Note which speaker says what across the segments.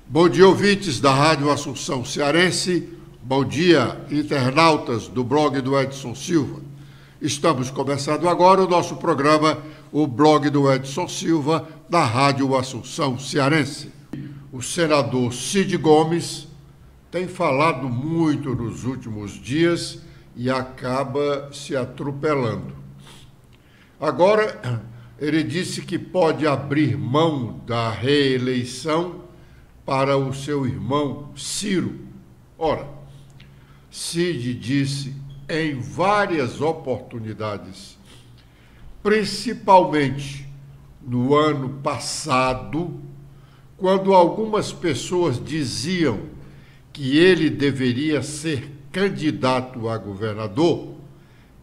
Speaker 1: Bom dia, ouvintes da Rádio Assunção Cearense. Bom dia, internautas do blog do Edson Silva. Estamos começando agora o nosso programa, o blog do Edson Silva, da Rádio Assunção Cearense. O senador Cid Gomes tem falado muito nos últimos dias e acaba se atropelando. Agora, ele disse que pode abrir mão da reeleição para o seu irmão Ciro. Ora, Cid disse em várias oportunidades, principalmente no ano passado, quando algumas pessoas diziam que ele deveria ser candidato a governador,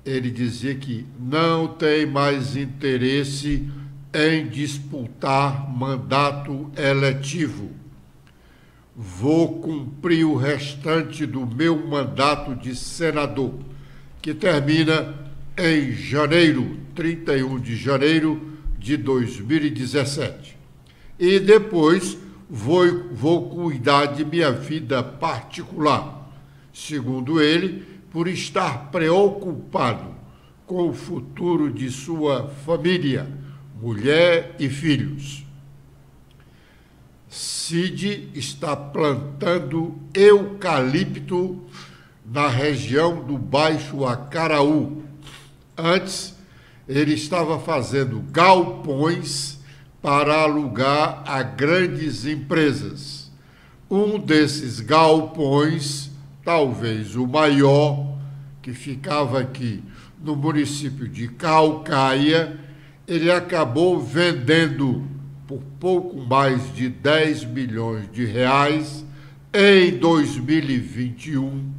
Speaker 1: ele dizia que não tem mais interesse em disputar mandato eletivo. Vou cumprir o restante do meu mandato de senador, que termina em janeiro, 31 de janeiro de 2017. E depois vou cuidar de minha vida particular, segundo ele, por estar preocupado com o futuro de sua família, mulher e filhos. Cid está plantando eucalipto na região do Baixo Acaraú. Antes, ele estava fazendo galpões para alugar a grandes empresas. Um desses galpões, talvez o maior, que ficava aqui no município de Caucaia, ele acabou vendendo por pouco mais de 10 milhões de reais em 2021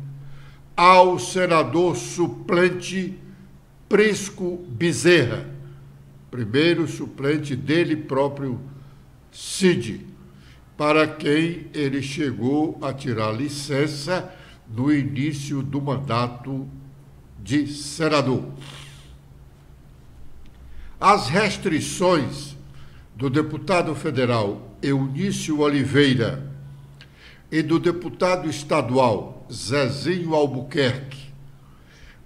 Speaker 1: ao senador suplente Prisco Bezerra, primeiro suplente dele próprio, Cid, para quem ele chegou a tirar licença no início do mandato de senador. As restrições do deputado federal Eunício Oliveira e do deputado estadual Zezinho Albuquerque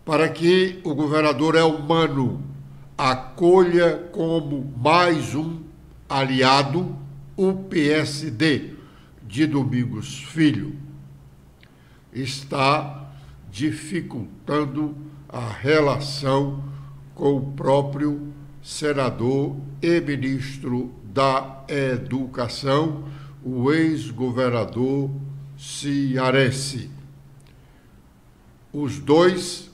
Speaker 1: para que o governador Elmano acolha como mais um aliado o PSD de Domingos Filho está dificultando a relação com o próprio senador e ministro da Educação, o ex-governador cearense. Os dois,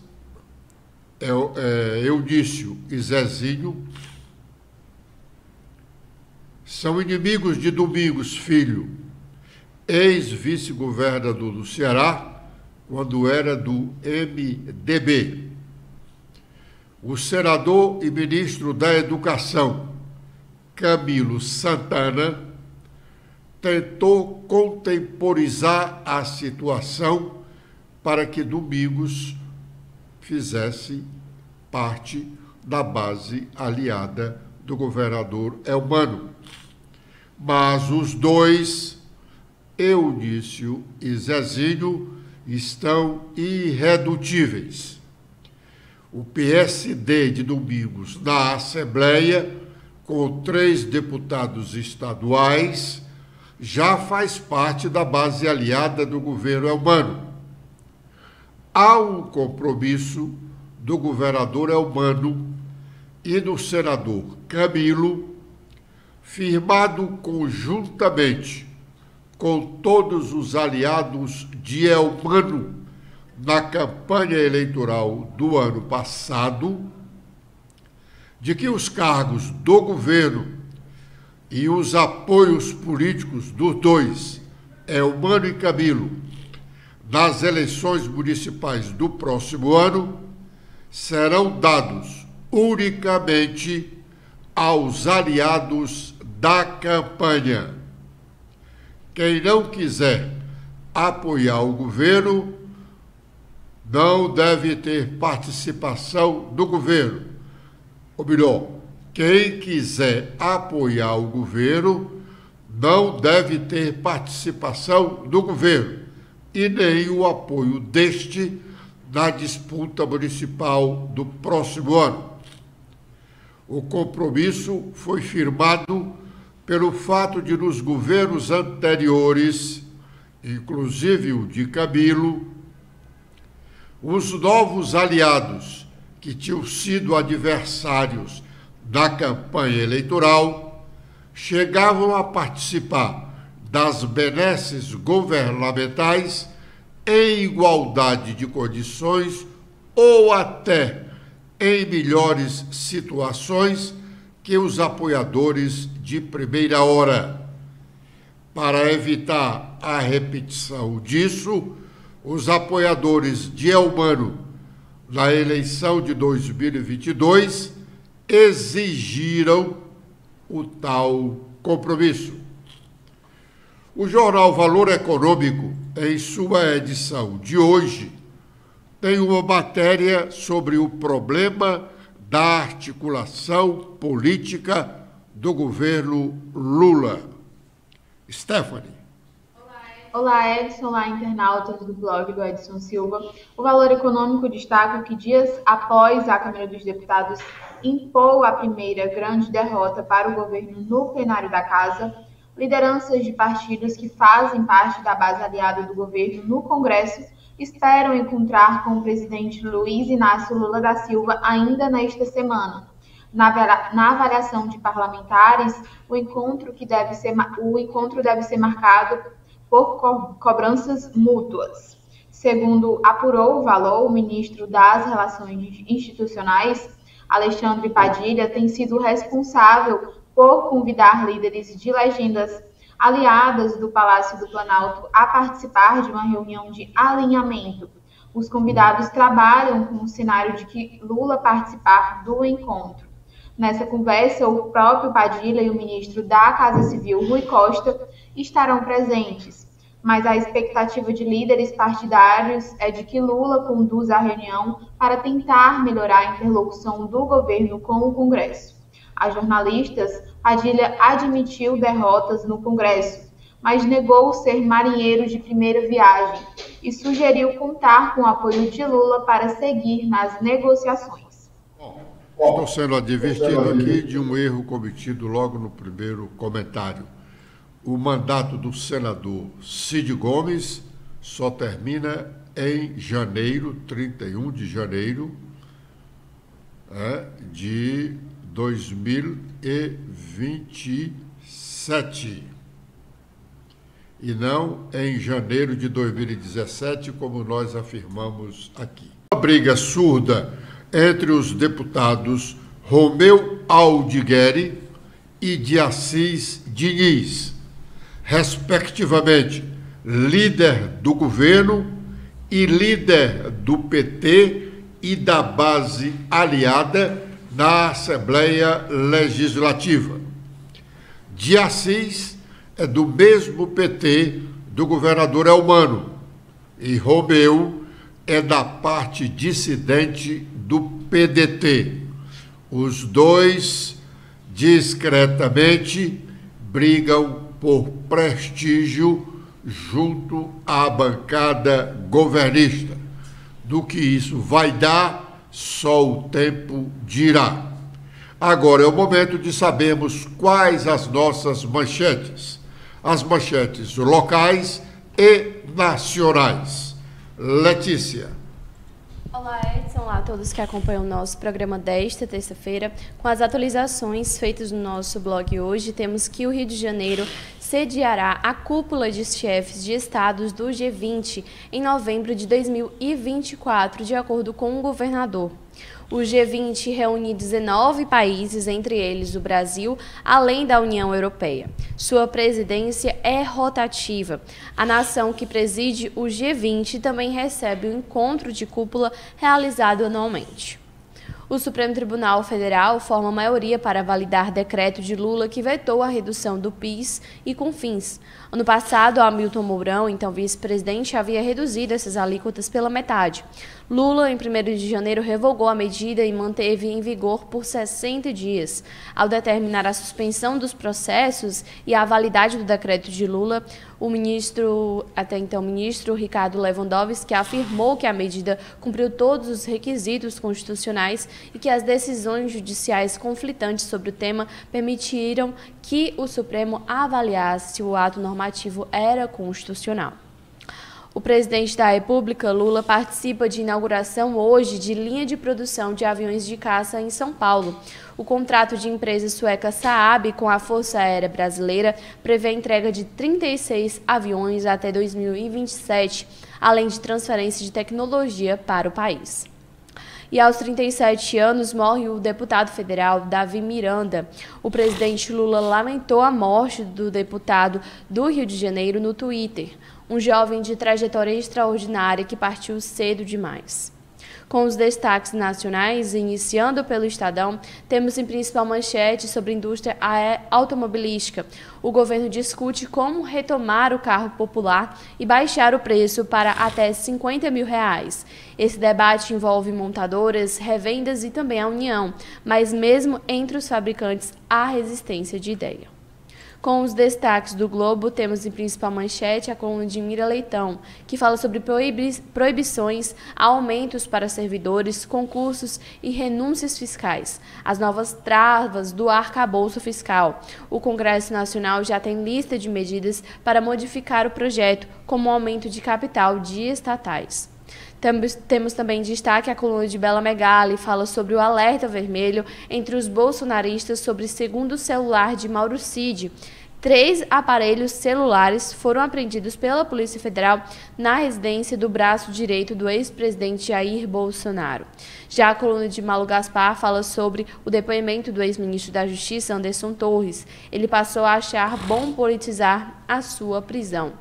Speaker 1: Eunício e Zezinho, são inimigos de Domingos Filho, ex-vice-governador do Ceará, quando era do MDB. O senador e ministro da Educação, Camilo Santana, tentou contemporizar a situação para que Domingos fizesse parte da base aliada do governador Elmano. Mas os dois, Eunício e Zezinho, estão irredutíveis. O PSD de Domingos na Assembleia, com 3 deputados estaduais, já faz parte da base aliada do governo Elmano. Há um compromisso do governador Elmano e do senador Camilo, firmado conjuntamente com todos os aliados de Elmano na campanha eleitoral do ano passado, de que os cargos do governo e os apoios políticos dos dois, Elmano e Camilo, nas eleições municipais do próximo ano, serão dados unicamente aos aliados da campanha. Quem não quiser apoiar o governo não deve ter participação do governo. Ou melhor, quem quiser apoiar o governo não deve ter participação do governo e nem o apoio deste na disputa municipal do próximo ano. O compromisso foi firmado pelo fato de, nos governos anteriores, inclusive o de Camilo, os novos aliados que tinham sido adversários da campanha eleitoral chegavam a participar das benesses governamentais em igualdade de condições ou até em melhores situações que os apoiadores de primeira hora. Para evitar a repetição disso, os apoiadores de Eumano, na eleição de 2022, exigiram o tal compromisso. O jornal Valor Econômico, em sua edição de hoje, tem uma matéria sobre o problema da articulação política do governo Lula. Stephanie.
Speaker 2: Olá, Edson, olá, internautas do blog do Edson Silva. O Valor Econômico destaca que dias após a Câmara dos Deputados impor a primeira grande derrota para o governo no plenário da Casa, lideranças de partidos que fazem parte da base aliada do governo no Congresso esperam encontrar com o presidente Luiz Inácio Lula da Silva ainda nesta semana. Na avaliação de parlamentares, o encontro deve ser marcado por cobranças mútuas. Segundo apurou o Valor, o ministro das Relações Institucionais, Alexandre Padilha, tem sido responsável por convidar líderes de legendas aliadas do Palácio do Planalto a participar de uma reunião de alinhamento. Os convidados trabalham com o cenário de que Lula participar do encontro. Nessa conversa, o próprio Padilha e o ministro da Casa Civil, Rui Costa, estarão presentes, mas a expectativa de líderes partidários é de que Lula conduza a reunião para tentar melhorar a interlocução do governo com o Congresso. A jornalistas, Padilha admitiu derrotas no Congresso, mas negou ser marinheiro de primeira viagem e sugeriu contar com o apoio de Lula para seguir nas negociações.
Speaker 1: Estou sendo advertido aqui de um erro cometido logo no primeiro comentário. O mandato do senador Cid Gomes só termina em janeiro, 31 de janeiro de 2027. E não em janeiro de 2017, como nós afirmamos aqui. Uma briga surda entre os deputados Romeu Aldigueri e de Assis Diniz, respectivamente líder do governo e líder do PT e da base aliada na Assembleia Legislativa. De Assis é do mesmo PT do governador Eumano e Romeu é da parte dissidente do PDT. Os dois, discretamente, brigam por prestígio junto à bancada governista. Do que isso vai dar, só o tempo dirá. Agora é o momento de sabermos quais as nossas manchetes. As manchetes locais e nacionais. Letícia.
Speaker 3: Olá, Edson. Olá a todos que acompanham o nosso programa desta terça-feira. Com as atualizações feitas no nosso blog hoje, temos que o Rio de Janeiro sediará a cúpula de chefes de estados do G20 em novembro de 2024, de acordo com o governador. O G20 reúne 19 países, entre eles o Brasil, além da União Europeia. Sua presidência é rotativa. A nação que preside o G20 também recebe o encontro de cúpula realizado anualmente. O Supremo Tribunal Federal forma maioria para validar decreto de Lula que vetou a redução do PIS e COFINS. Ano passado, Hamilton Mourão, então vice-presidente, havia reduzido essas alíquotas pela metade. Lula, em 1º de janeiro, revogou a medida e manteve em vigor por 60 dias. Ao determinar a suspensão dos processos e a validade do decreto de Lula, o até então ministro Ricardo Lewandowski afirmou que a medida cumpriu todos os requisitos constitucionais e que as decisões judiciais conflitantes sobre o tema permitiram que o Supremo avaliasse se o ato normativo era constitucional. O presidente da República, Lula, participa de inauguração hoje de linha de produção de aviões de caça em São Paulo. O contrato de empresa sueca Saab com a Força Aérea Brasileira prevê a entrega de 36 aviões até 2027, além de transferência de tecnologia para o país. E aos 37 anos morre o deputado federal Davi Miranda. O presidente Lula lamentou a morte do deputado do Rio de Janeiro no Twitter, um jovem de trajetória extraordinária que partiu cedo demais. Com os destaques nacionais, iniciando pelo Estadão, temos em principal manchete sobre a indústria automobilística. O governo discute como retomar o carro popular e baixar o preço para até R$50 mil. Esse debate envolve montadoras, revendas e também a União, mas mesmo entre os fabricantes há resistência de ideia. Com os destaques do Globo, temos em principal manchete a coluna de Mira Leitão, que fala sobre proibições, aumentos para servidores, concursos e renúncias fiscais, as novas travas do arcabouço fiscal. O Congresso Nacional já tem lista de medidas para modificar o projeto, como o aumento de capital de estatais. Temos também destaque a coluna de Bela Megali, fala sobre o alerta vermelho entre os bolsonaristas sobre segundo celular de Mauro Cid. 3 aparelhos celulares foram apreendidos pela Polícia Federal na residência do braço direito do ex-presidente Jair Bolsonaro. Já a coluna de Malu Gaspar fala sobre o depoimento do ex-ministro da Justiça, Anderson Torres. Ele passou a achar bom politizar a sua prisão.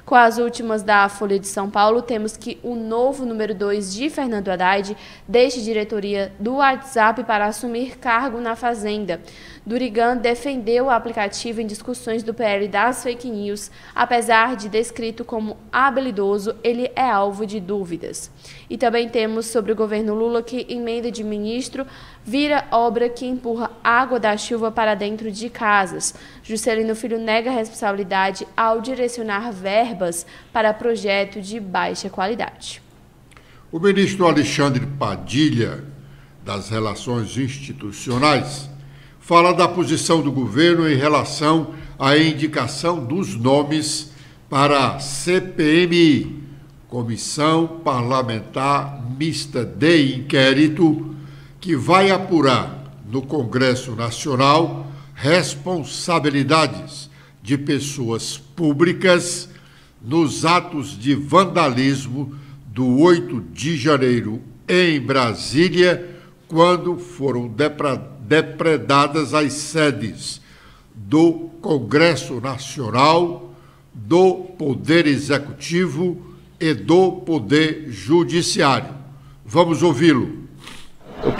Speaker 3: Com as últimas da Folha de São Paulo, temos que o novo número 2 de Fernando Haddad deixa diretoria do WhatsApp para assumir cargo na Fazenda. Durigan defendeu o aplicativo em discussões do PL das fake news. Apesar de descrito como habilidoso, ele é alvo de dúvidas. E também temos sobre o governo Lula que emenda de ministro vira obra que empurra água da chuva para dentro de casas. Juscelino Filho nega a responsabilidade ao direcionar verbas para projeto de baixa qualidade.
Speaker 1: O ministro Alexandre Padilha, das Relações Institucionais, fala da posição do governo em relação à indicação dos nomes para a CPMI, Comissão Parlamentar Mista de Inquérito, que vai apurar no Congresso Nacional responsabilidades de pessoas públicas nos atos de vandalismo do 8 de janeiro em Brasília, quando foram depredadas as sedes do Congresso Nacional, do Poder Executivo e do Poder Judiciário. Vamos ouvi-lo.
Speaker 4: Eu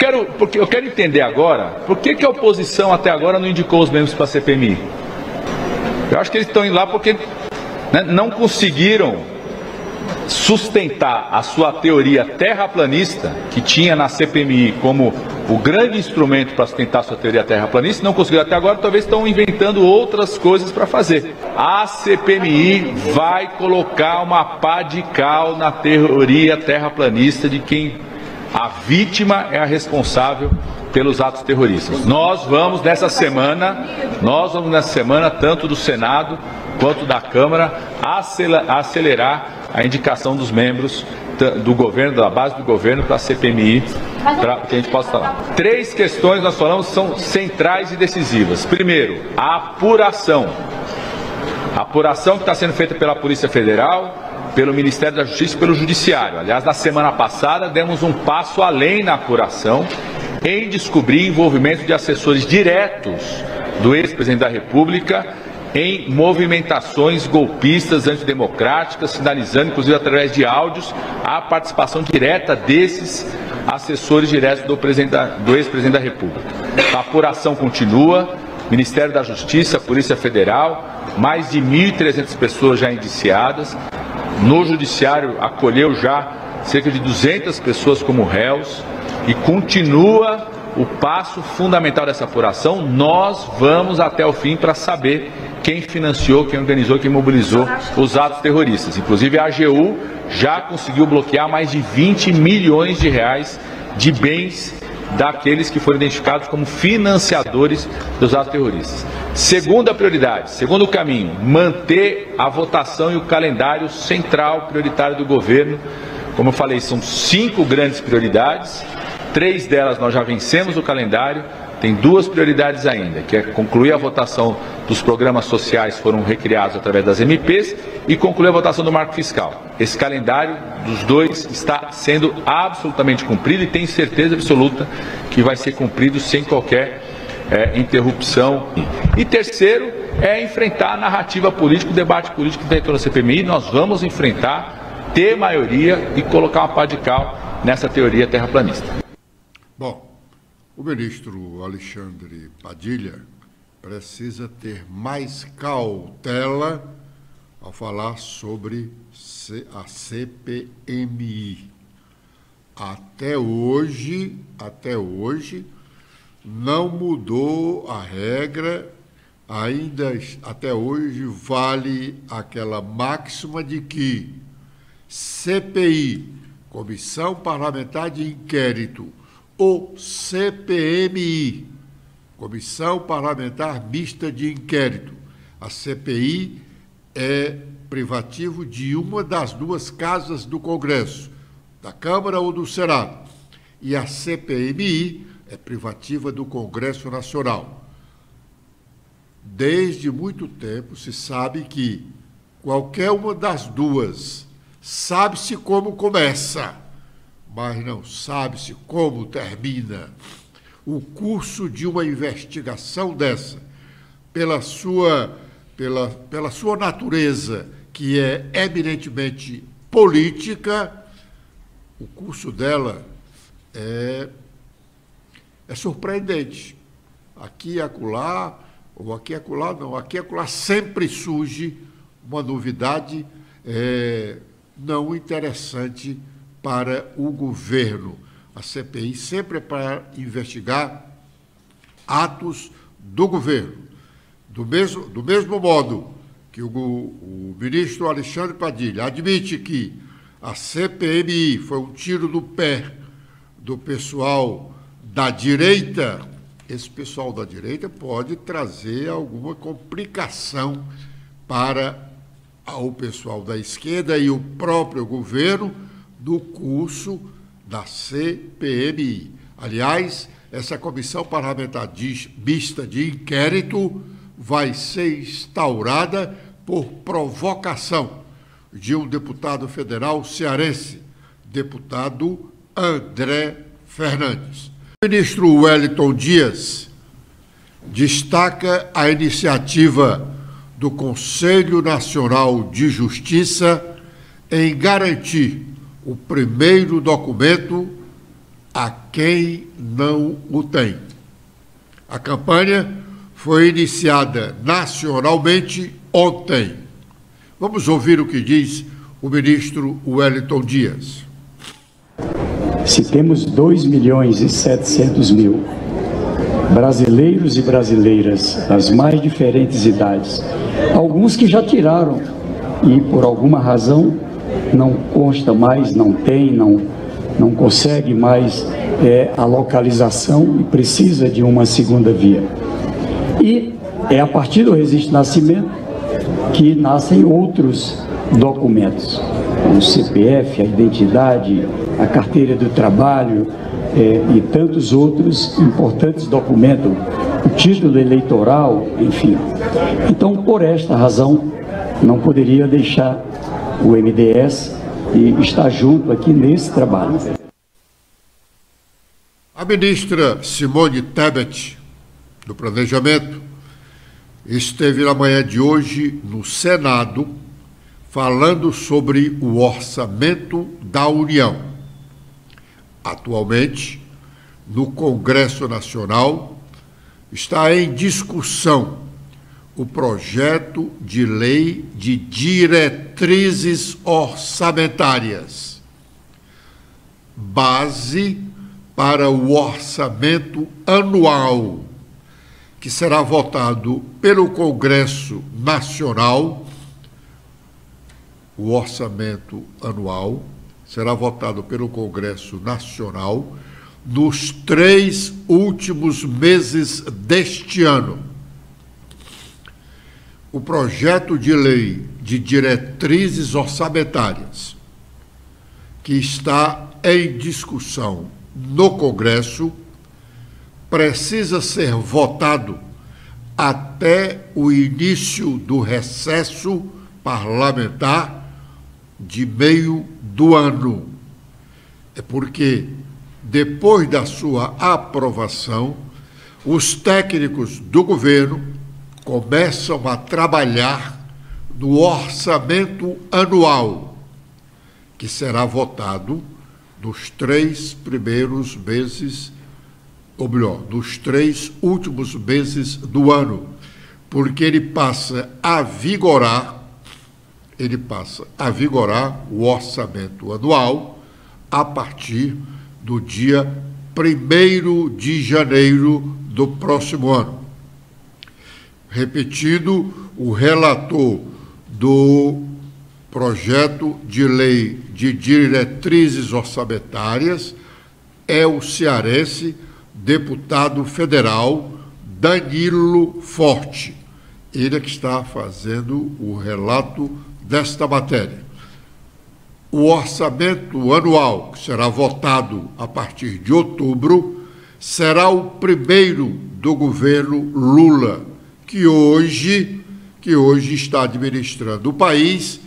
Speaker 4: quero entender agora por que a oposição até agora não indicou os membros para a CPMI. Eu acho que eles estão indo lá porque não conseguiram sustentar a sua teoria terraplanista, que tinha na CPMI como o grande instrumento para sustentar a sua teoria terraplanista, não conseguiram até agora, talvez estão inventando outras coisas para fazer. A CPMI vai colocar uma pá de cal na teoria terraplanista de quem a vítima é a responsável pelos atos terroristas. Nós vamos nessa semana, tanto do Senado quanto da Câmara, acelerar a indicação dos membros do governo, da base do governo para a CPMI, para que a gente possa falar. 3 questões nós falamos são centrais e decisivas. Primeiro, a apuração. A apuração que está sendo feita pela Polícia Federal, pelo Ministério da Justiça e pelo Judiciário. Aliás, na semana passada demos um passo além na apuração em descobrir envolvimento de assessores diretos do ex-presidente da República em movimentações golpistas, antidemocráticas, sinalizando, inclusive através de áudios, a participação direta desses assessores diretos do ex-presidente da República. A apuração continua, Ministério da Justiça, Polícia Federal, mais de 1.300 pessoas já indiciadas. No Judiciário acolheu já cerca de 200 pessoas como réus e continua o passo fundamental dessa apuração. Nós vamos até o fim para saber quem financiou, quem organizou, quem mobilizou os atos terroristas. Inclusive a AGU já conseguiu bloquear mais de 20 milhões de reais de bens daqueles que foram identificados como financiadores dos atos terroristas. Segunda prioridade, segundo caminho, manter a votação e o calendário central prioritário do governo. Como eu falei, são 5 grandes prioridades, 3 delas nós já vencemos o calendário, tem 2 prioridades ainda, que é concluir a votação dos programas sociais que foram recriados através das MPs e concluir a votação do marco fiscal. Esse calendário dos 2 está sendo absolutamente cumprido e tenho certeza absoluta que vai ser cumprido sem qualquer interrupção. E terceiro é enfrentar a narrativa política, o debate político que está em torno da CPMI. Nós vamos enfrentar, ter maioria e colocar uma pá de cal nessa teoria terraplanista.
Speaker 1: Bom, o ministro Alexandre Padilha precisa ter mais cautela ao falar sobre a CPMI. Até hoje, não mudou a regra, ainda até hoje vale aquela máxima de que CPI, Comissão Parlamentar de Inquérito, ou CPMI, Comissão Parlamentar Mista de Inquérito. A CPI é privativo de uma das 2 casas do Congresso, da Câmara ou do Senado. E a CPMI é privativa do Congresso Nacional. Desde muito tempo se sabe que qualquer uma das 2 sabe-se como começa, mas não sabe-se como termina. O curso de uma investigação dessa, pela sua natureza, que é eminentemente política, o curso dela é surpreendente. Aqui e acolá, ou aqui e acolá não, aqui e acolá sempre surge uma novidade não interessante para o governo. A CPI sempre é para investigar atos do governo. Do mesmo modo que o ministro Alexandre Padilha admite que a CPMI foi um tiro no pé do pessoal da direita, esse pessoal da direita pode trazer alguma complicação para o pessoal da esquerda e o próprio governo no curso da CPMI. Aliás, essa Comissão Parlamentar Mista de Inquérito vai ser instaurada por provocação de um deputado federal cearense, deputado André Fernandes. O ministro Wellington Dias destaca a iniciativa do Conselho Nacional de Justiça em garantir o primeiro documento a quem não o tem. A campanha foi iniciada nacionalmente ontem. Vamos ouvir o que diz o ministro Wellington Dias.
Speaker 5: Se temos 2.700.000 brasileiros e brasileiras das mais diferentes idades, alguns que já tiraram e por alguma razão não consta mais, não tem, não consegue mais a localização e precisa de uma segunda via. E é a partir do registro de nascimento que nascem outros documentos, o CPF, a identidade, a carteira do trabalho e tantos outros importantes documentos, o título eleitoral, enfim. Então, por esta razão, não poderia deixar o MDS e estar junto aqui nesse trabalho.
Speaker 1: A ministra Simone Tebet, do Planejamento, esteve na manhã de hoje no Senado falando sobre o orçamento da União. Atualmente, no Congresso Nacional, está em discussão o projeto de lei de diretrizes orçamentárias, base para o orçamento anual, que será votado pelo Congresso Nacional. O orçamento anual será votado pelo Congresso Nacional nos 3 últimos meses deste ano. O projeto de lei de diretrizes orçamentárias, que está em discussão no Congresso, precisa ser votado até o início do recesso parlamentar de meio do ano. É porque, depois da sua aprovação, os técnicos do governo começam a trabalhar no orçamento anual, que será votado nos 3 primeiros meses, ou melhor, nos 3 últimos meses do ano, porque ele passa a vigorar o orçamento anual a partir do dia 1º de janeiro do próximo ano. Repetido, o relator do projeto de lei de diretrizes orçamentárias é o cearense deputado federal Danilo Forte. Ele é que está fazendo o relato desta matéria. O orçamento anual, que será votado a partir de outubro, será o primeiro do governo Lula, que hoje está administrando o país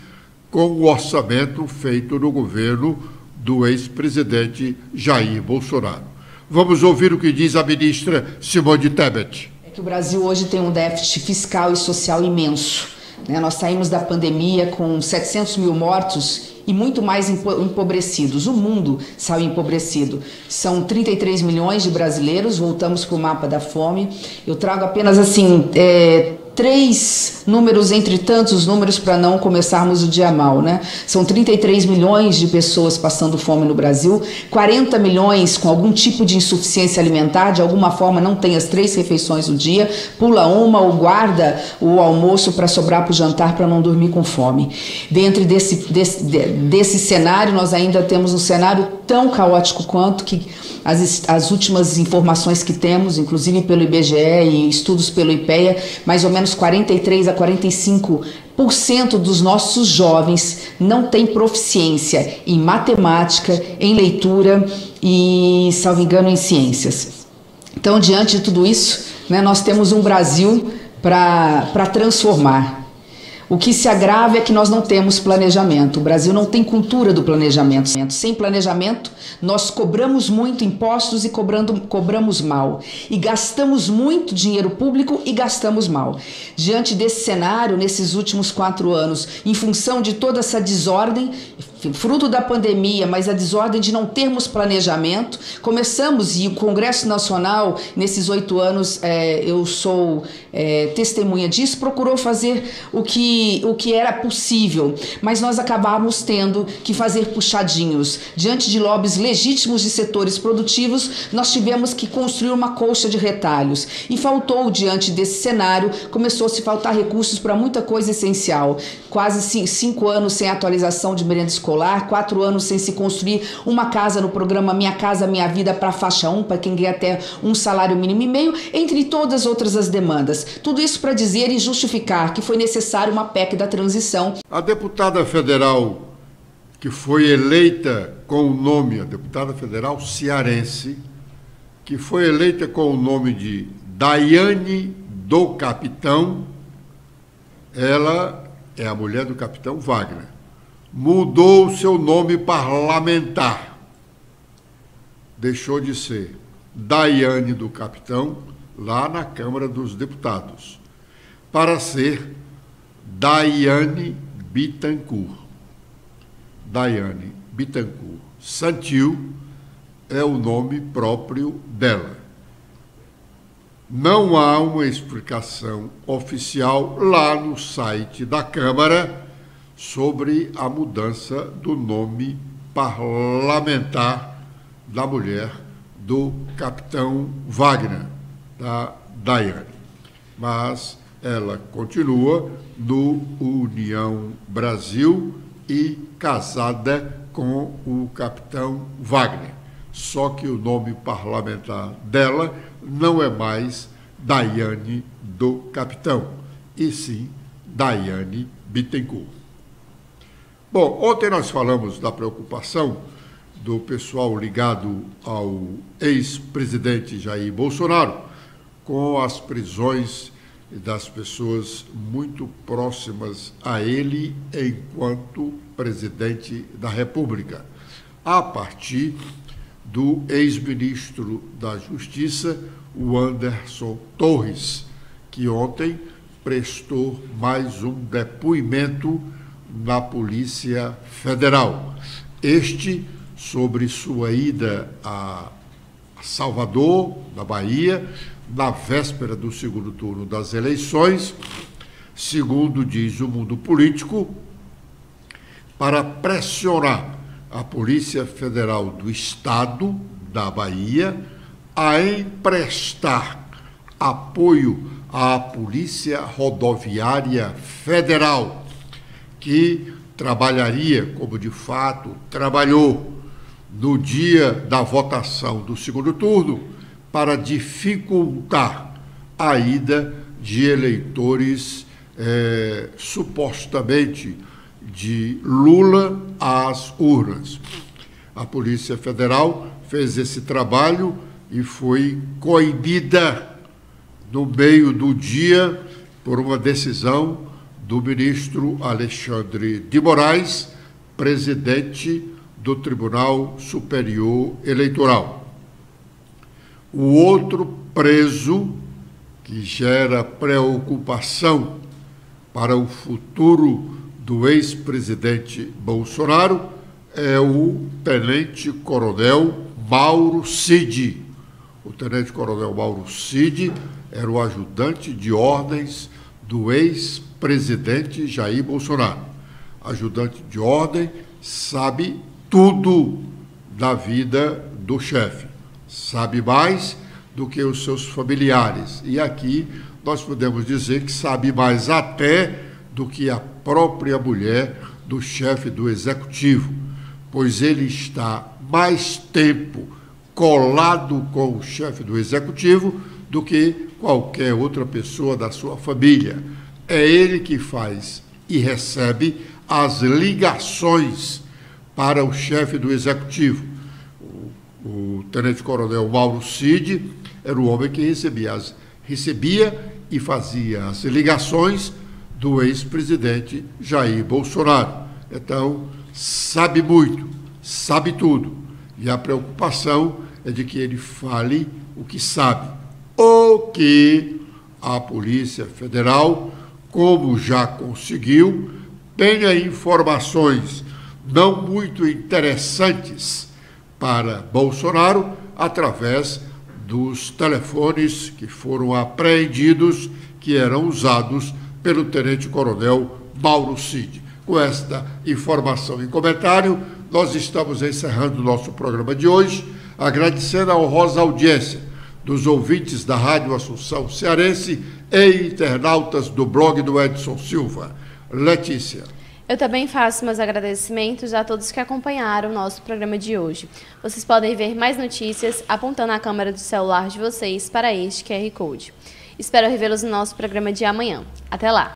Speaker 1: com o orçamento feito no governo do ex-presidente Jair Bolsonaro. Vamos ouvir o que diz a ministra Simone Tebet.
Speaker 6: É que o Brasil hoje tem um déficit fiscal e social imenso. Nós saímos da pandemia com 700 mil mortos e muito mais empobrecidos. O mundo saiu empobrecido. São 33 milhões de brasileiros, voltamos para o mapa da fome. Eu trago apenas 3 números entre tantos números para não começarmos o dia mal, né? São 33 milhões de pessoas passando fome no Brasil, 40 milhões com algum tipo de insuficiência alimentar, de alguma forma não tem as 3 refeições do dia, pula uma ou guarda o almoço para sobrar para o jantar para não dormir com fome. Dentro desse cenário, nós ainda temos um cenário tão caótico quanto que as últimas informações que temos, inclusive pelo IBGE e estudos pelo IPEA, mais ou menos 43 a 45% dos nossos jovens não têm proficiência em matemática, em leitura e, salvo engano, em ciências. Então, diante de tudo isso, nós temos um Brasil para transformar. O que se agrava é que nós não temos planejamento. O Brasil não tem cultura do planejamento. Sem planejamento, nós cobramos muito impostos e cobramos mal. E gastamos muito dinheiro público e gastamos mal. Diante desse cenário, nesses últimos 4 anos, em função de toda essa desordem, fruto da pandemia, mas a desordem de não termos planejamento, começamos, e o Congresso Nacional, nesses 8 anos, eu sou testemunha disso, procurou fazer o que era possível, mas nós acabamos tendo que fazer puxadinhos. Diante de lobbies legítimos de setores produtivos, nós tivemos que construir uma colcha de retalhos. E faltou, diante desse cenário, começou a se faltar recursos para muita coisa essencial. Quase 5 anos sem atualização de merenda escolar, 4 anos sem se construir uma casa no programa Minha Casa Minha Vida para a faixa 1, para quem ganha até um salário mínimo e meio, entre todas outras as demandas. Tudo isso para dizer e justificar que foi necessário uma PEC da transição.
Speaker 1: A deputada federal que foi eleita com o nome, a deputada federal cearense, que foi eleita com o nome de Daiane do Capitão, ela é a mulher do capitão Wagner, mudou o seu nome parlamentar. Deixou de ser Daiane do Capitão, lá na Câmara dos Deputados, para ser Daiane Bittencourt. Daiane Bittencourt Santil é o nome próprio dela. Não há uma explicação oficial lá no site da Câmara sobre a mudança do nome parlamentar da mulher do capitão Wagner, da Daiane. Mas ela continua no União Brasil e casada com o capitão Wagner. Só que o nome parlamentar dela não é mais Daiane do Capitão, e sim Daiane Bittencourt. Bom, ontem nós falamos da preocupação do pessoal ligado ao ex-presidente Jair Bolsonaro com as prisões das pessoas muito próximas a ele enquanto presidente da República, a partir do ex-ministro da Justiça, o Anderson Torres, que ontem prestou mais um depoimento na Polícia Federal. Este sobre sua ida a Salvador, na Bahia, na véspera do segundo turno das eleições, segundo diz o mundo político, para pressionar a Polícia Federal do Estado da Bahia a emprestar apoio à Polícia Rodoviária Federal, que trabalharia, como de fato trabalhou, no dia da votação do segundo turno, para dificultar a ida de eleitores supostamente de Lula às urnas. A Polícia Federal fez esse trabalho e foi coibida no meio do dia por uma decisão do ministro Alexandre de Moraes, presidente do Tribunal Superior Eleitoral. O outro preso que gera preocupação para o futuro do ex-presidente Bolsonaro é o tenente-coronel Mauro Cid. O tenente-coronel Mauro Cid era o ajudante de ordens do ex-presidente Jair Bolsonaro. Ajudante de ordem sabe tudo da vida do chefe, sabe mais do que os seus familiares. E aqui nós podemos dizer que sabe mais até do que a própria mulher do chefe do executivo, pois ele está mais tempo colado com o chefe do executivo do que qualquer outra pessoa da sua família. É ele que faz e recebe as ligações para o chefe do executivo. O tenente-coronel Mauro Cid era o homem que recebia e fazia as ligações do ex-presidente Jair Bolsonaro. Então, sabe muito, sabe tudo. E a preocupação é de que ele fale o que sabe. Ou que a Polícia Federal, como já conseguiu, tenha informações não muito interessantes para Bolsonaro através dos telefones que foram apreendidos, que eram usados pelo tenente-coronel Mauro Cid. Com esta informação e comentário, nós estamos encerrando o nosso programa de hoje, agradecendo a honrosa audiência dos ouvintes da Rádio Assunção Cearense e internautas do blog do Edson Silva. Letícia.
Speaker 3: Eu também faço meus agradecimentos a todos que acompanharam o nosso programa de hoje. Vocês podem ver mais notícias apontando a câmera do celular de vocês para este QR Code. Espero revê-los no nosso programa de amanhã. Até lá!